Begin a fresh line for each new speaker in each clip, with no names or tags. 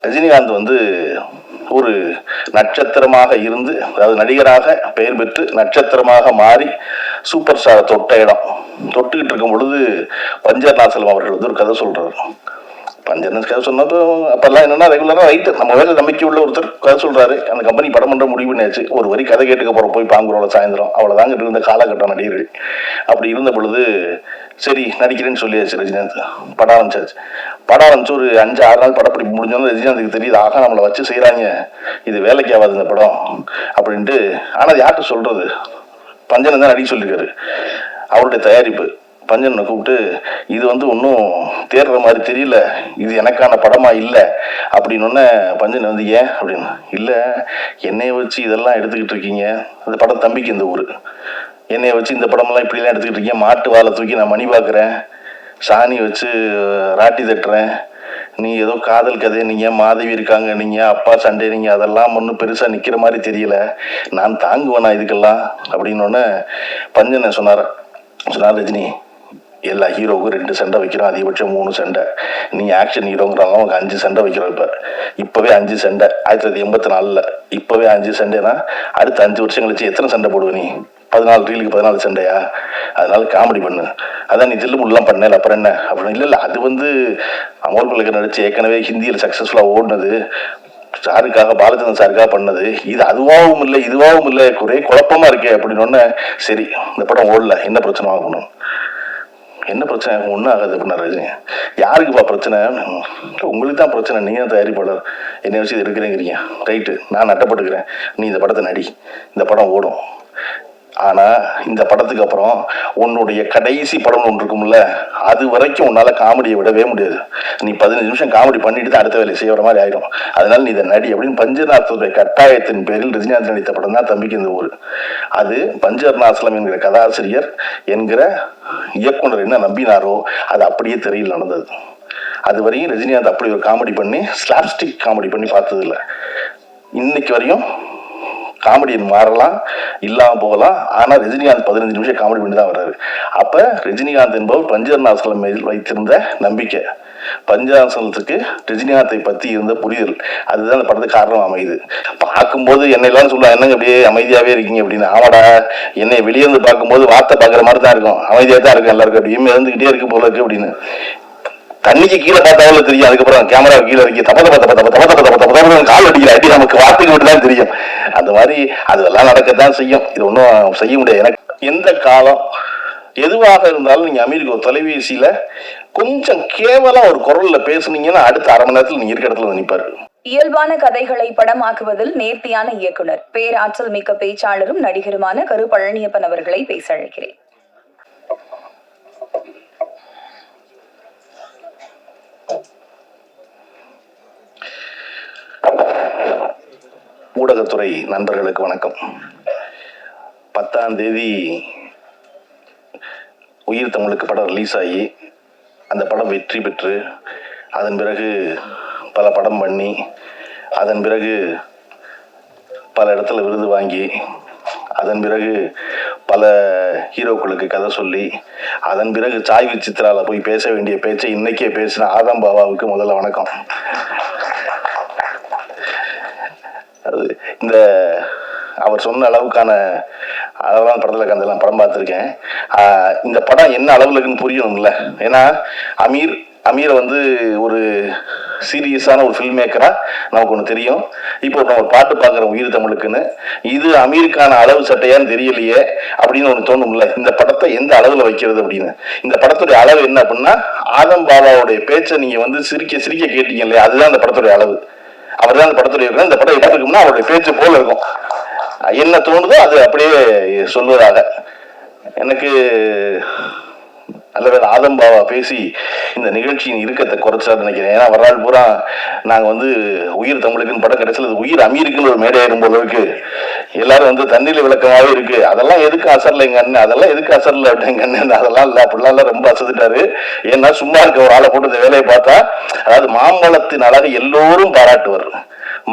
ரஜினிகாந்த் வந்து ஒரு நட்சத்திரமாக இருந்து, அதாவது நடிகராக பெயர் பெற்று நட்சத்திரமாக மாறி சூப்பர் ஸ்டாரை தொட்ட இடம். தொட்டுக்கிட்டு இருக்கும் பொழுது பஞ்சர்நாசலம் அவர்கள் வந்து ஒரு கதை சொல்றாரு. பஞ்சர்னஸ் கதை சொன்னதும் அப்பெல்லாம் என்னன்னா ரெகுலரா ரைட்டு நம்ம வேலை நம்பிக்கை உள்ள ஒருத்தர் கதை சொல்றாரு. அந்த கம்பெனி படம் பண்ற முடிவு பண்ணியாச்சு. ஒரு வரி கதை கேட்டுக்க போறோம் போய் பாங்குரோட சாயந்தரம், அவ்வளவுதாங்க இருந்த காலகட்டம் நடிகர்கள். அப்படி இருந்த பொழுது சரி நடிக்கிறேன்னு சொல்லியாச்சு ரஜினிகாந்த். படம் ஆரம்பிச்சாச்சு. படம் ஆரம்பிச்சு ஒரு 5-6 நாள் படப்பிடிப்பு முடிஞ்சோன்னு ரஜினிகாந்துக்கு தெரியுது, ஆகா நம்மளை வச்சு செய்யறாங்க, இது வேலைக்கு ஆகாது இந்த படம் அப்படின்ட்டு. ஆனா யார்கிட்ட சொல்றது? பஞ்சன் தான் நடிக்க சொல்லியிருக்காரு. அவருடைய தயாரிப்பு பஞ்சனை கூப்பிட்டு, இது வந்து ஒன்றும் தேர்ற மாதிரி தெரியல, இது எனக்கான படமா இல்லை அப்படின்னு. பஞ்சன் வந்து ஏன் அப்படின்னு, இல்லை என்னைய வச்சு இதெல்லாம் எடுத்துக்கிட்டு இருக்கீங்க, அந்த படம் தம்பிக்கு இந்த ஊர், என்னைய வச்சு இந்த படமெல்லாம் இப்படிலாம் எடுத்துக்கிட்டு இருக்கீங்க, மாட்டு வாழை தூக்கி நான் மணி பார்க்குறேன், சாணி வச்சு ராட்டி தட்டுறேன், நீ ஏதோ காதல் கதை, நீங்க மாதவி இருக்காங்க, நீங்க அப்பா சண்டை, நீங்க அதெல்லாம் ஒன்றும் பெருசா நிக்கிற மாதிரி தெரியல, நான் தாங்குவேனா இதுக்கெல்லாம் அப்படின்னு. பஞ்சனை சொன்னார் ரஜினி, எல்லா ஹீரோவுக்கும் 2 சண்டை வைக்கிறோம், அதிகபட்சம் 3 சண்டை, நீ ஆக்ஷன் ஹீரோங்கிறாங்க அவங்க 5 சண்டை வைக்கிறோம். இப்பவே 5 சண்டை 1984, இப்பவே 5 சண்டைனா அடுத்த 5 வருஷம் கழிச்சு எத்தனை சண்டை போடுவ நீ? 14 ரீலுக்கு 14 சண்டையா? அதனால காமெடி பண்ணு, அதான் நீ தில்லுமுல்லாம் பண்ணல அப்புறம் என்ன அப்படின்னு. இல்லை அது வந்து அமோல் பல்கர் நடிச்சு ஏற்கனவே ஹிந்தியில் சக்சஸ்ஃபுல்லா ஓடுனது, சாருக்காக பாலச்சந்திரன் சாருக்காக பண்ணது, இது அதுவாகவும் இல்லை இதுவாகவும் இல்லை, ஒரே குழப்பமா இருக்கே அப்படின்னு. சரி இந்த படம் ஓடல, என்ன பிரச்சனை ஆகணும்? என்ன பிரச்சனை? ஒன்றும் ஆகாது அப்படின்னா ரஜினி. யாருக்குப்பா பிரச்சனை? உங்களுக்கு தான் பிரச்சனை, நீங்க தான் தயாரிப்பாளர், என்ன வச்சு இருக்கிறேங்கிறீங்க. ரைட்டு, நான் நட்டப்பட்டுக்கிறேன், நீ இந்த படத்தை நடி, இந்த படம் ஓடும். ஆனா இந்த படத்துக்கு அப்புறம் உன்னுடைய கடைசி படம் ஒன்று இருக்கும்ல, அது வரைக்கும் உன்னால காமெடியை விடவே முடியாது. நீ 15 நிமிஷம் காமெடி பண்ணிட்டு தான் அடுத்த வேலையை செய்யற மாதிரி ஆயிடும். அதனால நீ இதை நடி அப்படின்னு பஞ்சர்நாசலுடைய கட்டாயத்தின் பேரில் ரஜினிகாந்த் நடித்த படம் தான் தம்பிக்கு இந்த ஊர். அது பஞ்சர்நாசலம் என்கிற கதாசிரியர் என்கிற இயக்குனர் என்ன நம்பினாரோ அது அப்படியே திரையில் நடந்தது. அது வரையும் ரஜினிகாந்த் அப்படி ஒரு காமெடி பண்ணி, ஸ்லாப்ஸ்டிக் காமெடி பண்ணி பார்த்தது இல்லை. இன்னைக்கு வரையும் காமெடியன் மாறலாம், இல்லாம போகலாம், ஆனா ரஜினிகாந்த் 15 நிமிஷம் காமெடி பண்ணி தான் வர்றாரு. அப்ப ரஜினிகாந்த் என்பவர் பஞ்சர்நாசலம் மேல் வைத்திருந்த நம்பிக்கை, பஞ்சர்நாசலத்துக்கு ரஜினிகாந்தை பத்தி இருந்த புரிதல், அதுதான் அந்த படத்துக்கு காரணம் அமையுது. பார்க்கும்போது என்னை எல்லாம் சொல்லுவாங்க, என்னங்க அப்படியே அமைதியாவே இருக்கீங்க அப்படின்னு. ஆமாடா, என்னை வெளியே இருந்து பார்க்கும்போது வார்த்தை பார்க்குற மாதிரி தான் இருக்கும், அமைதியா தான் இருக்கும், எல்லாருக்கும் அப்படியே இருந்துகிட்டே இருக்கு போல இருக்கு அப்படின்னு. தண்ணிக்கு கீழே பார்த்தாவே தெரியும், அதுக்கப்புறம் கேமரா கீழே இறக்கி கால் அடிக்கிற அடி நமக்கு வார்த்தைக்கு மட்டும் தான் தெரியும். அந்த மாதிரி அதெல்லாம் நடக்கத்தான் செய்யும், இது ஒன்றும் செய்ய முடியாது. எனக்கு எந்த காலம் எதுவாக இருந்தாலும் நீங்க அமெரிக்க ஒரு தொலைபேசியில கொஞ்சம் கேவலம் ஒரு குரல்ல பேசுனீங்கன்னா அடுத்த 1/2 மணி நேரத்தில் நீங்க இருக்கிற இடத்துல நிற்பாரு.
இயல்பான கதைகளை படமாக்குவதில் நேர்த்தியான இயக்குனர், பேராற்றல் மிக்க பேச்சாளரும் நடிகருமான கரு பழனியப்பன் அவர்களை பேச அழைக்கிறேன்.
ஊடகத்துறை நண்பர்களுக்கு வணக்கம். 10ஆம் தேதி உயிர் தமிழுக்கு படம் ரிலீஸ் ஆகி, அந்த படம் வெற்றி பெற்று, அதன் பிறகு பல படம் பண்ணி, அதன் பிறகு பல இடத்துல விருது வாங்கி, அதன் பிறகு பல ஹீரோக்களுக்கு கதை சொல்லி, அதன் பிறகு சாய் விசித்ரால போய் பேச வேண்டிய பேச்சை இன்னைக்கே பேசின ஆதம் பாபாவுக்கு முதல்ல வணக்கம். இந்த அவர் சொன்ன அளவுக்கான அளவான படத்துல கந்தெல்லாம் படம் பார்த்துருக்கேன். இந்த படம் என்ன அளவுல இருக்குன்னு புரியணும்ல. ஏன்னா அமீரை வந்து ஒரு சீரியஸான ஒரு ஃபில்ம் மேக்கரா நமக்கு ஒன்று தெரியும். இப்போ நம்ம ஒரு பாட்டு பார்க்குறோம் உயிர் தமிழுக்குன்னு, இது அமீருக்கான அளவு சட்டையான்னு தெரியலையே அப்படின்னு ஒன்று தோணும்ல. இந்த படத்தை எந்த அளவில் வைக்கிறது அப்படின்னு. இந்த படத்துடைய அளவு என்ன அப்படின்னா, ஆதம் பாபாவுடைய பேச்சை நீங்க வந்து சிரிக்க சிரிக்க கேட்டீங்க இல்லையா, அதுதான் இந்த படத்துடைய அளவு. அவர் தான் அந்த படத்துடைய இருக்கணும். இந்த படம் எப்படி இருக்கும்னா அவருடைய பேச்சு போல இருக்கும். என்ன தோணுதோ அது அப்படியே சொல்வதாக. எனக்கு நல்ல ஆதம் பாபா பேசி இந்த நிகழ்ச்சியின் இறுக்கத்தை குறைச்சான்னு நினைக்கிறேன். ஏன்னா வரலாறு பூரா நாங்கள் வந்து உயிர் தமிழுக்குன்னு படம் கிடைச்சது, உயிர் அமீருக்குன்னு ஒரு மேடை ஏறும் போலருக்கு எல்லாரும் வந்து தண்ணீர் விளக்கமாவே இருக்கு, அதெல்லாம் எதுக்கு அசரல எங்க அண்ணன், அதெல்லாம் எதுக்கு அசரல எங்க அண்ணன், அதெல்லாம் இல்லை அப்படிலாம் ரொம்ப அசத்துட்டாரு. ஏன்னா சும்மா இருக்க ஒரு ஆளை போட்டு இந்த வேலையை பார்த்தா, அதாவது மாம்பழத்தின் அழகை எல்லோரும் பாராட்டுவர்,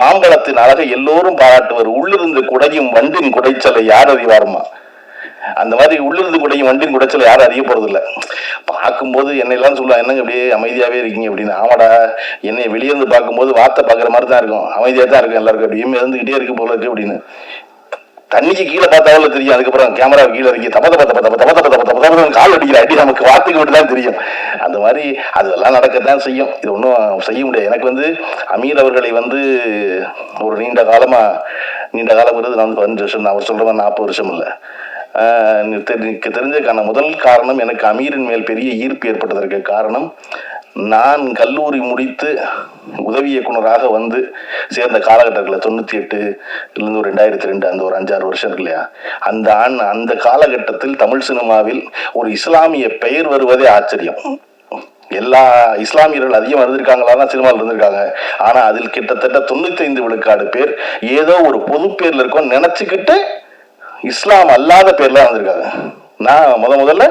மாம்பழத்தின் அழகை எல்லோரும் பாராட்டுவர், உள்ளிருந்து குடையும் வண்டின் குடைச்சலை யார் அறிவாருமா. அந்த மாதிரி உள்ளிருந்து கூடையும் வண்டியின் குடைச்சல யாரும் அறிய போறது இல்லை. பார்க்கும்போது என்னை எல்லாம் சொல்லுவாங்க, என்னங்க அப்படியே அமைதியாவே இருக்கீங்க அப்படின்னு. ஆமாடா, என்னை வெளியே இருந்து பார்க்கும்போது வார்த்தை பார்க்குற மாதிரி தான் இருக்கும், அமைதியா தான் இருக்கும் எல்லாருக்கும், அப்படியே இருந்துகிட்டே இருக்கு போல இருக்கு அப்படின்னு. தண்ணிக்கு கீழே பார்த்தாவில் தெரியும், அதுக்கப்புறம் கேமரா கீழே இறக்கி தப்ப தப்ப தப்ப தப்ப தப்ப தப்ப தப்ப தப்ப கால் அடிக்கிற அடி நமக்கு வார்த்தைக்கு மட்டும் தான் தெரியும். அந்த மாதிரி அதெல்லாம் நடக்கத்தான் செய்யும், இது ஒன்றும் செய்ய முடியாது. எனக்கு அமீர் அவர்களை ஒரு நீண்ட காலம் வருது. நான் 15 வருஷம், அவர் சொல்ற மாதிரி 40 வருஷம் இல்லை. தெரிஞ்சதுக்கான முதல் காரணம், எனக்கு அமீரின் மேல் பெரிய ஈர்ப்பு ஏற்பட்டதற்கு காரணம், நான் கல்லூரி முடித்து உதவி இயக்குனராக சேர்ந்த காலகட்டத்தில் 98 ஒரு 2002, அந்த ஒரு 5-6 வருஷம் இருக்கு இல்லையா, அந்த காலகட்டத்தில் தமிழ் சினிமாவில் ஒரு இஸ்லாமிய பெயர் வருவதே ஆச்சரியம். எல்லா இஸ்லாமியர்கள் அதிகம் இருந்திருக்காங்களா தான் சினிமாவில் இருந்திருக்காங்க. ஆனா அதில் கிட்டத்தட்ட 95 விழுக்காடு பேர் ஏதோ ஒரு பொது பேர்ல இருக்கும் நினைச்சுக்கிட்டு இஸ்லாம் அல்லாத பேர்ல வந்திருக்காங்க. நான் முதல்ல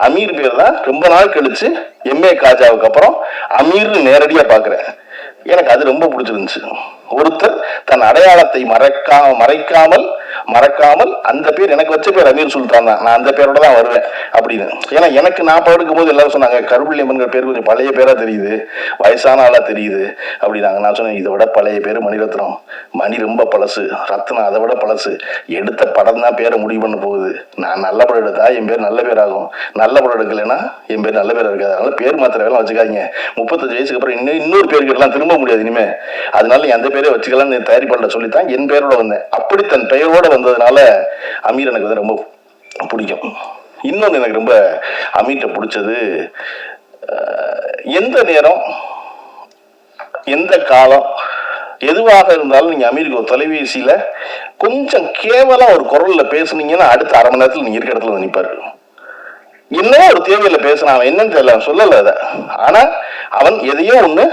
அமீர் பேர் தான் ரொம்ப நாள் கழிச்சு எம்ஏ காஜாவுக்கு அப்புறம் அமீர்னு நேரடியா பாக்குறேன். எனக்கு அது ரொம்ப பிடிச்சிருந்துச்சு. ஒருத்தர் தன் அடையாளத்தை மறைக்காமல் அந்த பேர், எனக்கு வச்ச பேர் அமீர் சுல்தான் தான், நான் அந்த பேரோட தான் வருவேன் அப்படின்னு. ஏன்னா எனக்கு நான் படுக்கும் போது எல்லாரும் சொன்னாங்க, கருப்புள்ளியம்மன்கிற பேர் கொஞ்சம் பழைய பேரா தெரியுது, வயசான ஆளா தெரியுது அப்படின்னாங்க. நான் சொன்னேன், இதை விட பழைய பேர் மணிரத்னம். மணி ரொம்ப பழசு, ரத்னம் அதை விட பழசு. எடுத்த படம் தான் பேரை முடிவு பண்ண போகுது. நான் நல்ல படம் எடுத்தா என் பேர் நல்ல பேர் ஆகும், நல்ல படம் எடுக்கலைன்னா என் பேர் நல்ல பேர் இருக்காது. அதனால பேர் மாத்திர வேலை வச்சுக்காதீங்க. 35 வயசுக்கு அப்புறம் இன்னொரு பேர் கேட்டலாம் திரும்ப முடியாது இனிமே, அதனால எந்த பேரே வச்சுக்கலாம் தயாரிப்பாளர் சொல்லித்தான் என் பேரோட வந்தேன். அப்படி தன் பெயரோட வந்ததுனால அமீர் எனக்கு ரொம்ப பிடிக்கும். இன்னொன்று எனக்கு ரொம்ப அமீர்கிட்ட பிடிச்சது, எந்த நேரம் எந்த காலம் எதுவாக இருந்தாலும் நீங்க அமீருக்கு ஒரு தொலைபேசியில கொஞ்சம் கேவலம் ஒரு குரல்ல பேசுனீங்கன்னா அடுத்த அரை மணி நேரத்தில் நீங்க இருக்க இடத்துல நிற்பாரு. என்ன ஒரு தேவையில்லை பேசுறான், அவன் என்னன்னு தெரியல, சொல்லல அத. ஆனா அவன் எதையோ ஒண்ணு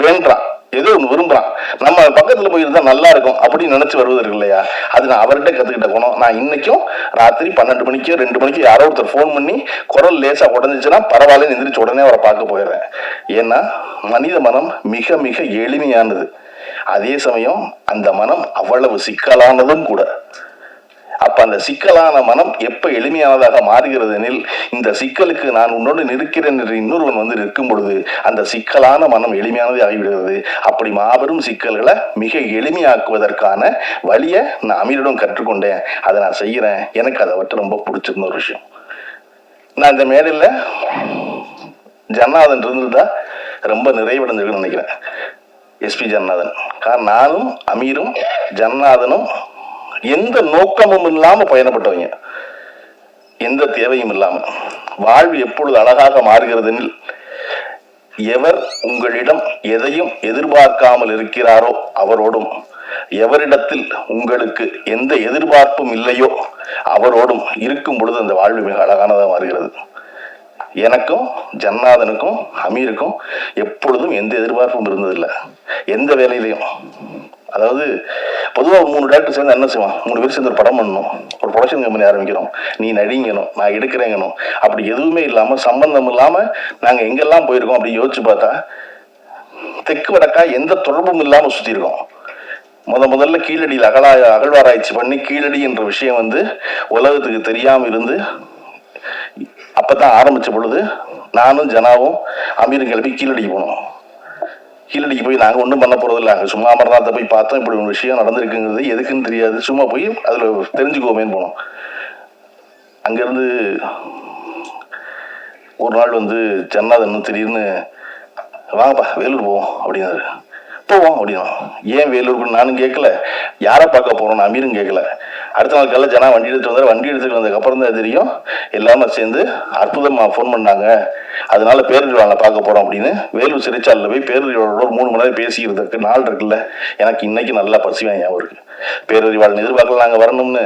வேண்டான், ஏதோ ஒண்ணு விரும்புறான், நம்ம பக்கத்துல போயிருந்தா நல்லா இருக்கும் அப்படின்னு நினைச்சு வருவது இருக்கு இல்லையா, அது நான் அவர்கிட்ட கத்துக்கிட்ட குணம். நான் இன்னைக்கும் ராத்திரி 12 மணிக்கோ 2 மணிக்கு யாரோ ஒருத்தர் போன் பண்ணி குரல் லேசா உடஞ்சிச்சுன்னா பரவாயில்ல, எந்திரிச்சு உடனே அவரை பார்க்க போயிடுறேன். ஏன்னா மனித மனம் மிக மிக எளிமையானது, அதே சமயம் அந்த மனம் அவ்வளவு சிக்கலானதும் கூட. அப்ப அந்த சிக்கலான மனம் எப்ப எளிமையானதாக மாறுகிறது எனில், இந்த சிக்கலுக்கு நான் உன்னோடு நிற்கிறேன் என்று இன்னொருவன் நிற்கும் பொழுது அந்த சிக்கலான மனம் எளிமையானதே ஆகிவிடுகிறது. அப்படி மாபெரும் சிக்கல்களை மிக எளிமையாக்குவதற்கான வழியை நான் அமீரிடம் கற்றுக்கொண்டேன். அதை நான் செய்யறேன். எனக்கு அதை விட்டு ரொம்ப பிடிச்சிருந்த ஒரு விஷயம். நான் இந்த மேடையில் ஜன்னாதன் இருந்துதான் ரொம்ப நிறைவடைஞ்சிருக்குன்னு நினைக்கிறேன். எஸ்பி ஜன்னாதன். காரணம் நானும் அமீரும் ஜன்னாதனும் எந்த நோக்கமும் இல்லாம பயணப்பட்டவங்க, எந்த தேவையும் இல்லாம. வாழ்வு எப்பொழுது அழகாக மாறுகிறதெனில், எவர் உங்களிடம் எதையும் எதிர்பார்க்காமல் இருக்கிறாரோ அவரோடும், எவரிடத்தில் உங்களுக்கு எந்த எதிர்பார்ப்பும் இல்லையோ அவரோடும் இருக்கும் பொழுது அந்த வாழ்வு மிக அழகானதாக மாறுகிறது. எனக்கும் ஜன்னாதனுக்கும் அமீருக்கும் எப்பொழுதும் எந்த எதிர்பார்ப்பும் இருந்ததில்லை, எந்த வேலையிலையும். அதாவது பொதுவாக 3 டாக்டர் சேர்ந்து என்ன செய்வான், 3 பேர் சேர்ந்து ஒரு படம் பண்ணணும், ஒரு ப்ரொடக்ஷன் கம்பெனி ஆரம்பிக்கிறோம், நீ நடிங்கணும், நான் எடுக்கிறேங்கணும், அப்படி எதுவுமே இல்லாமல் சம்பந்தம் இல்லாமல் நாங்கள் எங்கெல்லாம் போயிருக்கோம் அப்படி யோசிச்சு பார்த்தா தெற்கு வடக்கா எந்த தொடர்பும் இல்லாமல் சுற்றி இருக்கோம். முதல்ல கீழடியில் அகழ்வாராய்ச்சி பண்ணி கீழடி என்ற விஷயம் உலகத்துக்கு தெரியாமல் இருந்து அப்பதான் ஆரம்பிச்ச பொழுது நானும் ஜனாவும் அமீரும் கிளம்பி கீழடிக்கு போனோம். கீழடிக்கு போய் நாங்கள் ஒன்றும் பண்ண போறது இல்லை, அங்கே சும்மா அமர்நாத்தை போய் பார்த்தோம், இப்படி ஒரு விஷயம் நடந்திருக்குங்கிறது எதுக்குன்னு தெரியாது, சும்மா போய் அதில் தெரிஞ்சுக்கோமேன்னு போனோம். அங்கேருந்து ஒரு நாள் ஜன்னாதன் திடீர்னு வாங்கப்பா வேலூர் போவோம் அப்படின்னாரு. போவோம் அப்படின்னா. ஏன் வேலூருக்கு நானும் கேட்கல, யாரை பார்க்க போறோம் அமீரும் கேட்கல. அடுத்த நாள் காலையில் ஜனா வண்டி எடுத்துட்டு வந்தார். வண்டி எடுத்துட்டு வந்ததுக்கு அப்புறம் தான் தெரியும், எல்லாமே சேர்ந்து அற்புதமா ஃபோன் பண்ணாங்க, அதனால பேரறிவாளனை பார்க்க போறோம் அப்படின்னு. வேலூர் சிறைச்சாலையில் போய் பேரறிவாளோட ஒரு 3 மணி நேரம் பேசிக்கிறதுக்கு நாள் இருக்குல்ல, எனக்கு இன்னைக்கு நல்லா பசிவான் ஞாபகம் இருக்கு. பேரறிவாளன் எதிர்பார்க்கல நாங்கள் வரணும்னு.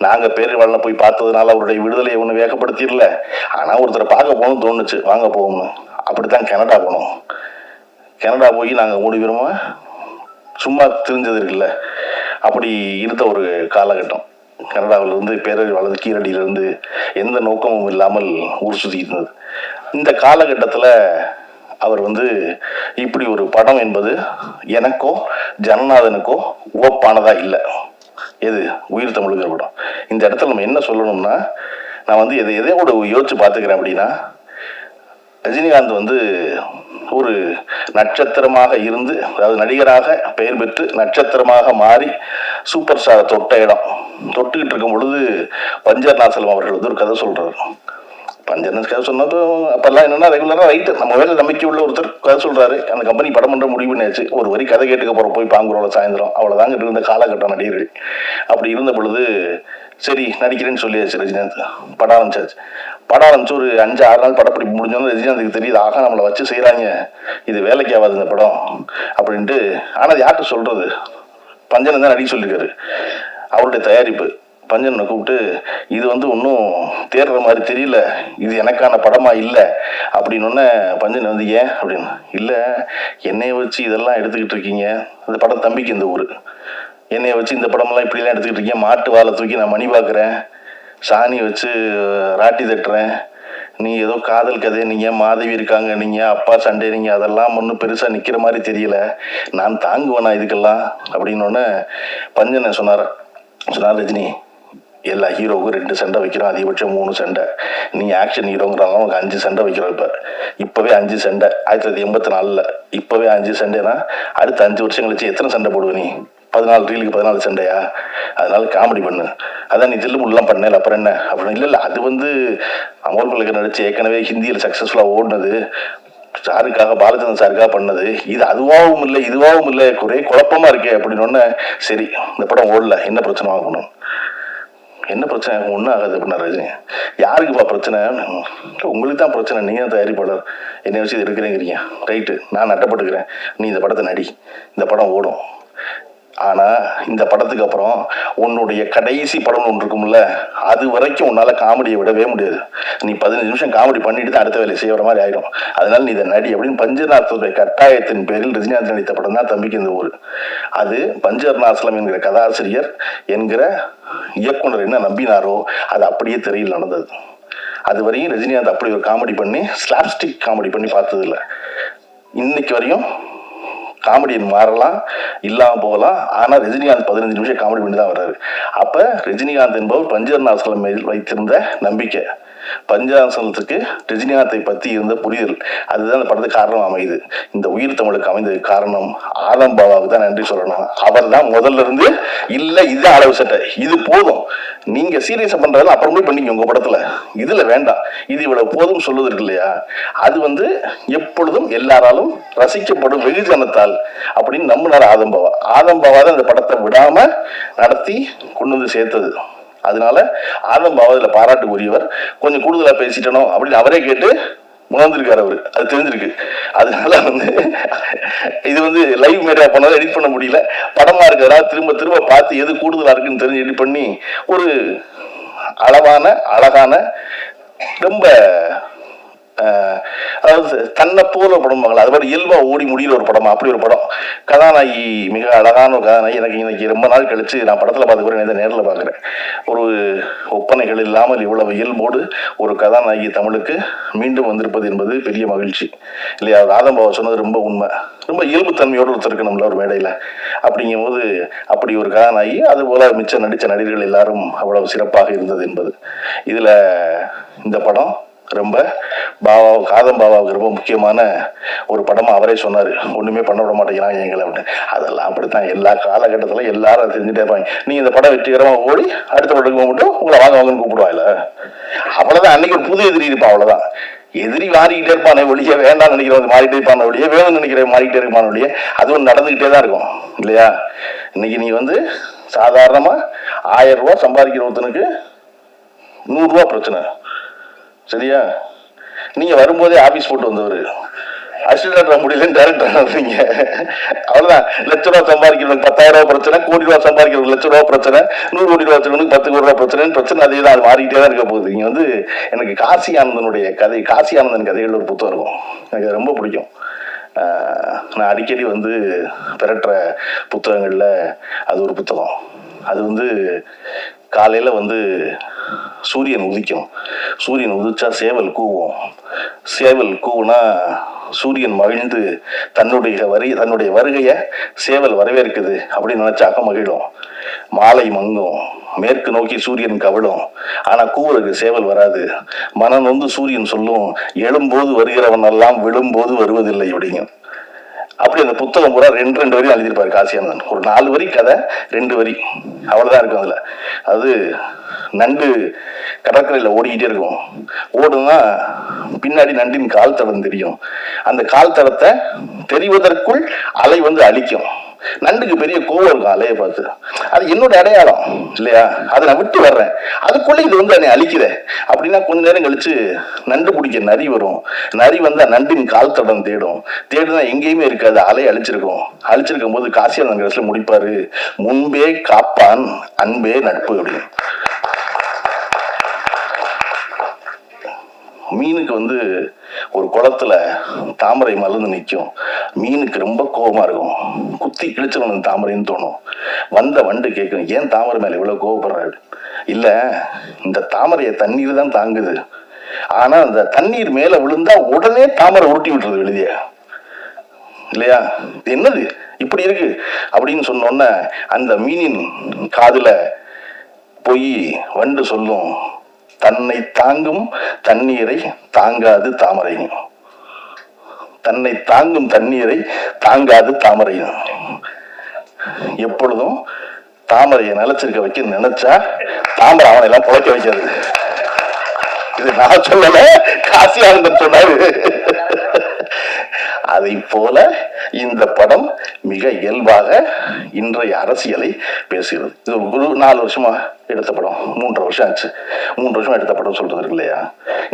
நாங்கள் பேரறிவாளனை போய் பார்த்ததுனால அவருடைய விடுதலையை ஒன்றும் வேகப்படுத்திடல, ஆனால் ஒருத்தரை பார்க்க போகணும்னு தோணுச்சு, வாங்க போகணும். அப்படித்தான் கனடா போனோம். கனடா போய் நாங்கள் 3 பேருமா சும்மா தெரிஞ்சது இருக்குல்ல, அப்படி இருந்த ஒரு காலகட்டம். கனடாவிலிருந்து பேரறிவாளர் கீழடியிலிருந்து எந்த நோக்கமும் இல்லாமல் ஊர் சுற்றிட்டு இருந்தது. இந்த காலகட்டத்தில் அவர் இப்படி ஒரு படம் என்பது எனக்கோ ஜனநாதனுக்கோ ஓப்பானதா இல்லை. எது உயிர் தமிழுங்கிற படம். இந்த இடத்துல நம்ம என்ன சொல்லணும்னா, நான் வந்து எதையோட யோசிச்சு பார்த்துக்கிறேன் அப்படின்னா, ரஜினிகாந்த் வந்து ஒரு நட்சத்திரமாக இருந்து, அதாவது நடிகராக பெயர் பெற்று நட்சத்திரமாக மாறி சூப்பர் ஸ்டாரை தொட்ட இடம், தொட்டுக்கிட்டு இருக்கும் பொழுது பஞ்சர் நாசலம் அவர்கள் வந்து ஒரு கதை சொல்றாரு. பஞ்சர்னஸ் கதை சொன்னதும் அப்பெல்லாம் என்னன்னா ரெகுலராக ரைட்டு நம்ம வேலை நம்பிக்கை உள்ள ஒருத்தர் கதை சொல்றாரு. அந்த கம்பெனி படம் பண்ற முடிவு பண்ணியாச்சு. ஒரு வரி கதை கேட்டுக்க போறோம் போய் பாங்குறோம்ல சாயந்தரம், அவ்வளவுதாங்க இருந்த காலகட்டம் நடிகர்கள். அப்படி இருந்த பொழுது சரி நடிக்கிறேன்னு சொல்லியாச்சு ரஜினிகாந்த். படம் ஆரம்பிச்சாச்சு. படம் ஆரம்பிச்சு ஒரு 5-6 நாள் படப்பிடிப்பு முடிஞ்சோன்னு ரஜினிகாந்துக்கு தெரியுது, ஆகா நம்மளை வச்சு செய்யறாங்க, இது வேலைக்கு ஆகாது இந்த படம் அப்படின்ட்டு. ஆனா அது யார்கிட்ட சொல்றது? பஞ்சன் தான் நடிக்க சொல்லியிருக்காரு. அவருடைய தயாரிப்பு பஞ்சனை கூப்பிட்டு, இது வந்து ஒன்றும் தேர்ற மாதிரி தெரியல, இது எனக்கான படமா இல்லை அப்படின்னு. பஞ்சன் வந்து ஏன் அப்படின்னு, இல்லை என்னைய வச்சு இதெல்லாம் எடுத்துக்கிட்டு இருக்கீங்க, இந்த படம் தம்பிக்கு இந்த ஊர், என்னைய வச்சு இந்த படமெல்லாம் இப்படிலாம் எடுத்துக்கிட்டு இருக்கீங்க, மாட்டு வாழை தூக்கி நான் மணி பார்க்குறேன், சாணி வச்சு ராட்டி தட்டுறேன், நீ ஏதோ காதல் கதை, நீங்கள் மாதவி இருக்காங்க, நீங்கள் அப்பா சண்டே, நீங்கள் அதெல்லாம் ஒன்றும் பெருசாக நிற்கிற மாதிரி தெரியல, நான் தாங்குவேனா இதுக்கெல்லாம் அப்படின்னு. பஞ்சனை சொன்னார் ரஜினி, எல்லா ஹீரோவுக்கும் 2 சண்டை வைக்கிறோம், அதிகபட்சம் 3 சண்டை, நீ ஆக்ஷன் ஹீரோங்கிறனால உனக்கு 5 சண்டை வைக்கிறோம். இப்போவே 5 சண்டை 1984, இப்போவே 5 சண்டைனா அடுத்த 5 வருஷம் கழிச்சு எத்தனை சண்டை போடுவ நீ? 14 ரீலுக்கு 14 சண்டையா? அதனால காமெடி பண்ணு, அதான் நீ தில்லு முள்ளலாம் பண்ணல அப்புறம் என்ன அப்படின்னு. இல்லை அது வந்து அமோல் பல்லுக்கு நடிச்சு ஏற்கனவே ஹிந்தியில் சக்ஸஸ்ஃபுல்லாக ஓடினது, சாருக்காக பாலச்சந்திரன் சாருக்காக பண்ணது, இது அதுவாகவும் இல்லை இதுவாகவும் இல்லை, ஒரே குழப்பமா இருக்கே அப்படின்னு. சரி இந்த படம் ஓடல, என்ன பிரச்சனை ஆகணும், என்ன பிரச்சனை, ஒன்றும் ஆகாது அப்படின்னா ரஜினி. யாருக்குப்பா பிரச்சனை? உங்களுக்கு தான் பிரச்சனை, நீங்க தான் தயாரிப்பாளர், என்னை வச்சு இது எடுக்கிறேங்கிறீங்க, ரைட்டு நான் நட்டப்பட்டுக்கிறேன், நீ இந்த படத்தை நடி, இந்த படம் ஓடும். ஆனா இந்த படத்துக்கு அப்புறம் உன்னுடைய கடைசி படம் ஒன்று இருக்கும்ல, அது வரைக்கும் உன்னால காமெடியை விடவே முடியாது. நீ 15 நிமிஷம் காமெடி பண்ணிட்டு தான் அடுத்த வேலையை செய்யற மாதிரி ஆயிடும், அதனால நீ இதை நடி அப்படின்னு பஞ்சநாதத்துடைய கட்டாயத்தின் பேரில் ரஜினிகாந்த் நடித்த படம் தான் தம்பிக்கு இந்த ஊர். அது பஞ்சர் நாசலம் என்கிற கதாசிரியர் என்கிற இயக்குனர் என்ன நம்பினாரோ அது அப்படியே திரையில் நடந்தது. அது வரையும் ரஜினிகாந்த் அப்படி ஒரு காமெடி பண்ணி ஸ்லாப்ஸ்டிக் காமெடி பண்ணி பார்த்தது இல்லை. இன்னைக்கு வரையும் காமெடியன் மாறலாம், இல்லாம போகலாம், ஆனா ரஜினிகாந்த் 15 நிமிஷம் காமெடி பண்ணி தான் வர்றாரு. அப்ப ரஜினிகாந்த் என்பவர் பஞ்சர் நாசலம் மேல் வைத்திருந்த நம்பிக்கை, பஞ்சாசனத்துக்கு ரஜினிகாந்தை பத்தி இருந்த புரிதல், அதுதான் அந்த படத்துக்கு காரணம் அமையுது. இந்த உயிர் தமிழுக்கு அமைந்தது காரணம் ஆதம் பாபாவுக்கு தான் நன்றி சொல்லணும். அவர் தான் முதல்ல இருந்து இல்ல இது அளவு சட்டை, இது போதும், நீங்க சீரியஸா பண்றதுல அப்புறமே பண்ணிக்க உங்க படத்துல, இதுல வேண்டாம், இது இவ்வளவு போதும் சொல்லுது இருக்கு இல்லையா, அது வந்து எப்பொழுதும் எல்லாராலும் ரசிக்கப்படும் வெகுஜனத்தால் அப்படின்னு நம்பினார் ஆதம் பாபா. ஆதம் பாபா தான் இந்த படத்தை விடாம நடத்தி கொண்டு வந்து சேர்த்தது. அதனால ஆதம் பாபா இதுல பாராட்டுக்குரியவர். கொஞ்சம் கூடுதலா பேசிட்டனோ அப்படின்னு அவரே கேட்டு உணர்ந்திருக்காரு அவரு, அது தெரிஞ்சிருக்கு. அதனால வந்து இது வந்து லைவ் மேரியா போனாலும் எடிட் பண்ண முடியல, படமா இருக்கிறதா திரும்ப திரும்ப பார்த்து எது கூடுதலா இருக்குன்னு தெரிஞ்சு எடிட் பண்ணி ஒரு அளவான அழகான ரொம்ப அதாவது தன்னை போல படம் பார்க்கலாம், அது மாதிரி இயல்பா ஓடி முடிகிற ஒரு படமா அப்படி ஒரு படம். கதாநாயகி மிக அழகான ஒரு கதாநாயகி. எனக்கு இன்னைக்கு ரொம்ப நாள் கழிச்சு நான் படத்துல பார்த்துக்கிறேன், நேரில் பார்க்குறேன். ஒரு ஒப்பனைகள் இல்லாமல் இவ்வளவு இயல்போடு ஒரு கதாநாயகி தமிழுக்கு மீண்டும் வந்திருப்பது என்பது பெரிய மகிழ்ச்சி இல்லையா? ஆதம் பாபா சொன்னது ரொம்ப உண்மை. ரொம்ப இயல்புத்தன்மையோடு ஒருத்தருக்கு நம்மள ஒரு மேடையில் அப்படிங்கும் போது அப்படி ஒரு கதாநாயகி, அது போல மிச்சம் நடித்த நடிகர்கள் எல்லாரும் அவ்வளவு சிறப்பாக இருந்தது என்பது. இதுல இந்த படம் ரொம்ப பாபாவுக்கு ஆதம் பாபாவுக்கு ரொம்ப முக்கியமான ஒரு படமா அவரே சொன்னாரு. ஒண்ணுமே பண்ண விட மாட்டேங்கிறாங்க எங்களை அப்படின்னு. அதெல்லாம் அப்படித்தான் எல்லா காலகட்டத்துல எல்லாரும் தெரிஞ்சுட்டே இருப்பாங்க. நீ இந்த படம் வெற்றிகரமா ஓடி அடுத்த படத்துக்கு மட்டும் உங்களை வாங்க வாங்கன்னு கூப்பிடுவாங்கல்ல, அவ்வளவுதான். அன்னைக்கு ஒரு புது எதிரி இருப்பான், அவ்வளவுதான். எதிரி மாறிக்கிட்டே இருப்பானே ஒழிய, வேண்டாம் நினைக்கிறவங்க மாறிக்கிட்டே இருப்பான ஒழிய, வேணும்னு நினைக்கிறவங்க மாறிக்கிட்டே இருப்பான ஒழிய, அது ஒன்று நடந்துகிட்டே தான் இருக்கும் இல்லையா? இன்னைக்கு நீ வந்து சாதாரணமா 1000 ரூபாய் சம்பாதிக்கிற ஒருத்தனுக்கு 100 ரூபா பிரச்சனை, சரியா? நீங்க வரும்போதே ஆபீஸ் போட்டு வந்தவர் அசிஸ்டன்ட் முடியலன்னு டைரக்டர் வர்றீங்க, அவ்வளவுதான். லட்ச ரூபா சம்பாதிக்கிறவனுக்கு 10,000 ரூபாய் பிரச்சனை, கோடி ரூபாய் சம்பாதிக்கிறவங்க லட்ச ரூபா பிரச்சனை, 100 கோடி ரூபாய் வச்சுக்கணும் 10 கோடி ரூபாய் பிரச்சனை அதே தான். அது மாறிக்கிட்டே தான் இருக்க போகுது. இங்க வந்து எனக்கு காசி ஆனந்தனுடைய கதை, காசி ஆனந்தன் கதைகள் ஒரு புத்தகம் இருக்கும், எனக்கு ரொம்ப பிடிக்கும். நான் அடிக்கடி வந்து பெறற்ற புத்தகங்கள்ல அது ஒரு புத்தகம். அது வந்து காலையில வந்து சூரியன் உதிக்கும். சூரியன் உதிச்சா சேவல் கூவும். சேவல் கூவுனா சூரியன் மகிழ்ந்து தன்னுடைய வருகையை சேவல் வரவேற்குது அப்படின்னு நினைச்சாக்க மகிழும். மாலை மங்கும், மேற்கு நோக்கி சூரியன் கவிழும். ஆனா கூவுறதுக்கு சேவல் வராது. மனம் வந்து சூரியன் சொல்லும், எழும்போது வருகிறவன் எல்லாம் விழும்போது வருவதில்லை அப்படிங்க. அப்படி அந்த புத்தகம் பூரா ரெண்டு வரி எழுதியிருப்பாரு காசியானந்தன். ஒரு 4 வரி கதை, 2 வரி, அவ்வளவுதான் இருக்கும் அதுல. அது நண்டு கடற்கரையில ஓடிக்கிட்டே இருக்கும். ஓடுனா பின்னாடி நண்டின் கால் தடம் தெரியும். அந்த கால் தடத்தை தெரிவதற்குள் அலை வந்து அழிக்கும். நண்டுக்கு பெரிய கோவம் இருக்கும் அலையை பார்த்து. அது என்னோட அடையாளம் இல்லையா, அதை நான் விட்டு வர்றேன், அதுக்குள்ள இது வந்து என்னை அழிக்குதே அப்படின்னா கொஞ்ச நேரம் கழிச்சு நண்டு பிடிக்க நரி வரும். நரி வந்து நண்டின் கால் தடம் தேடுனா எங்கேயுமே இருக்காது, அலை அழிச்சிருக்கும் போது காசியானந்தன் முடிப்பாரு, முன்பே காப்பான் அன்பே நட்பு அப்படின்னு. மீனுக்கு வந்து ஒரு குளத்துல தாமரை மலர்ந்து நிற்கும். மீனுக்கு ரொம்ப கோபமா இருக்கும். குத்தி கிழிச்சிடணும் தாமரைன்னு தோணும். வந்த வண்டு கேட்கும், ஏன் தாமரை மேல இவ்வளவு கோவப்படுறாரு? இல்ல, இந்த தாமரையை தண்ணீர் தான் தாங்குது, ஆனா அந்த தண்ணீர் மேல விழுந்தா உடனே தாமரை உருட்டி விட்டுறது வெளியே இல்லையா, என்னது இப்படி இருக்கு அப்படின்னு சொன்னோன்ன அந்த மீனின் காதுல போய் வண்டு சொல்லும், தன்னை தாங்கும் தண்ணீரை தாங்காது தாமரை, தன்னை தாங்கும் தண்ணீரை தாங்காது தாமரை. எப்பொழுதும் தாமரையை நிலைச்சிருக்க வைக்க நினைச்சா தாமரை அவனை எல்லாம் புழைக்க வைக்காது. இது நான் சொல்லல, காசியானந்தன் சொன்னாரு. அதை போல இந்த படம் மிக இயல்பாக இன்றைய அரசியலை பேசுகிறது. இது ஒரு 4 வருஷமா எடுத்த படம், 3 வருஷம் ஆச்சு. 3 வருஷம் எடுத்த படம் சொல்றது இருக்கு இல்லையா.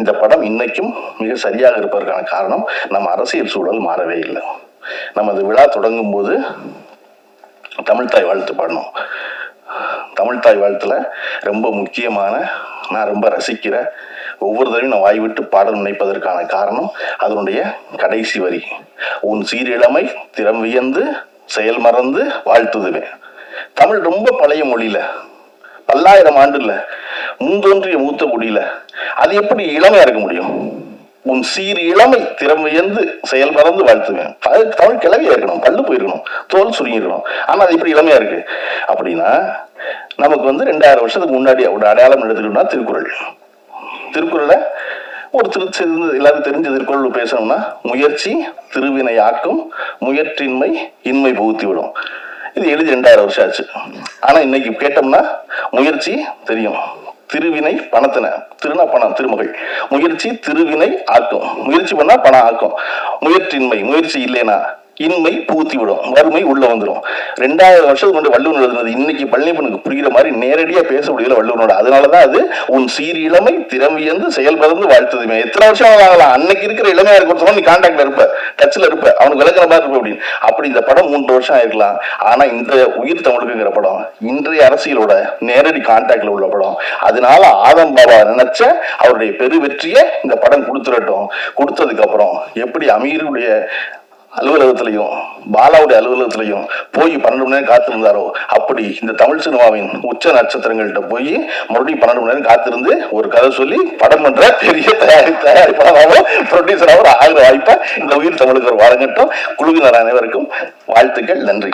இந்த படம் இன்னைக்கும் மிக சரியாக இருப்பதற்கான காரணம் நம்ம அரசியல் சூழல் மாறவே இல்லை. நம்ம அந்த விழா தொடங்கும் போது தமிழ்தாய் வாழ்த்து பாடணும். தமிழ்தாய் வாழ்த்துல ரொம்ப முக்கியமான, நான் ரொம்ப ரசிக்கிற, ஒவ்வொரு தடவையும் நான் வாய் விட்டு பாடல் நினைப்பதற்கான காரணம் அதனுடைய கடைசி வரி, உன் சீரிழமை திறம் வியந்து செயல் மறந்து வாழ்த்துதுவே. தமிழ் ரொம்ப பழைய மொழியில, 1000 ஆண்டுல முந்தோன்றிய மூத்த குடியில அது எப்படி இளமையா இருக்க முடியும்? உன் சீர் இளமை திறம் வியந்து செயல் மறந்து வாழ்த்துவேன். தமிழ் கிளவியா இருக்கணும், பல்லு போயிருக்கணும், தோல் சுருங்கிருக்கணும். ஆனா அது இப்படி இளமையா இருக்கு அப்படின்னா நமக்கு வந்து 2000 வருஷத்துக்கு முன்னாடி ஒரு அடையாளம் எடுத்துக்கிட்டோம்னா திருக்குறளை ஒரு எல்லாரும் தெரிஞ்ச திருக்குறள் பேசணும்னா, முயற்சி திருவினை ஆக்கும், முயற்சின்மை இன்மை புகுத்தி விடும். இது எழுதி 2000 வருஷம் ஆச்சு. ஆனா இன்னைக்கு கேட்டோம்னா முயற்சி தெரியும், திருவினை பணத்தின, திருநா பணம், திருமகள், முயற்சி திருவினை ஆக்கும், முயற்சி பண்ணா பணம் ஆக்கும், முயற்சியின்மை, முயற்சி இல்லைன்னா இன்மை பூத்தி விடும், வறுமை உள்ள வந்துடும். 2000 வருஷத்துக்கு முன்னாடி வள்ளுவர் எழுதுனது இன்னைக்கு பழனியப்பனுக்கு புரிகிற மாதிரி நேரடியா பேச முடியல வள்ளுவனோட. அதனாலதான் அது உன் சீர் இளமை திறமையந்து செயல்பறந்து வாழ்த்துதுமே. எத்தனை வருஷம் ஆகலாம், அன்னைக்கு இருக்கிற இளமையா இருக்கிற நீ கான்டாக்ட்ல இருப்ப, டச்ல இருப்ப, அவனுக்கு விளக்குற மாதிரி இருப்ப அப்படின்னு. அப்படி இந்த படம் 3 வருஷம் ஆயிருக்கலாம். ஆனா இந்த உயிர் தமிழுக்குங்கிற படம் இன்றைய அரசியலோட நேரடி கான்டாக்ட்ல உள்ள படம். அதனால ஆதம் பாபா நினைச்ச அவருடைய பெரு வெற்றியை இந்த படம் கொடுத்துடட்டும். கொடுத்ததுக்கு அப்புறம் எப்படி அமீருடைய அலுவலகத்திலையும் பாலாவுடைய அலுவலகத்திலையும் போய் 12 மணி நேரம் காத்திருந்தாரோ, அப்படி இந்த தமிழ் சினிமாவின் உச்ச நட்சத்திரங்கள்கிட்ட போய் மறுபடியும் 12 மணி நேரம் காத்திருந்து ஒரு கதை சொல்லி படம் பண்ற பெரிய தயாரிப்பாளராகவும் ப்ரொடியூசராகவும் ஆகிற வாய்ப்பை இந்த உயிர் தமிழுக்கு வழங்கட்டும். குழுவினர் அனைவருக்கும் வாழ்த்துக்கள், நன்றி.